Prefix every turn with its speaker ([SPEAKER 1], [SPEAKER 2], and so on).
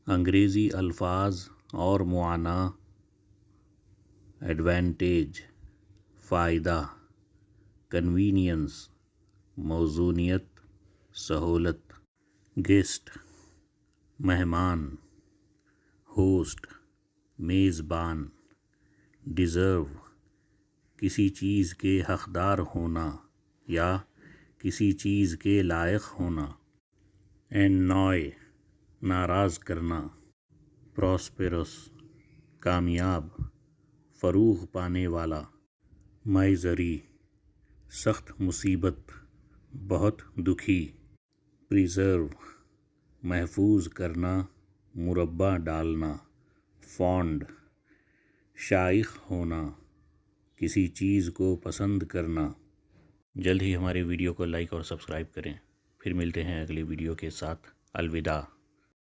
[SPEAKER 1] अंग्रेज़ी अल्फाज और मुआना, एडवांटेज, फ़ायदा, कन्वीनियंस, मौज़ूनियत, सहूलत, गेस्ट, मेहमान, होस्ट, मेज़बान, डिज़र्व, किसी चीज़ के हक़दार होना या किसी चीज़ के लायक होना, एनॉय, नाराज़ करना, प्रॉस्पेरस, कामयाब, फ़रूग़ पाने वाला, माइज़री, सख्त मुसीबत, बहुत दुखी, प्रिज़र्व, महफूज करना, मुरब्बा डालना, फॉन्ड, शाइख़ होना, किसी चीज़ को पसंद करना। जल्द ही हमारे वीडियो को लाइक और सब्सक्राइब करें। फिर मिलते हैं अगले वीडियो के साथ। अलविदा।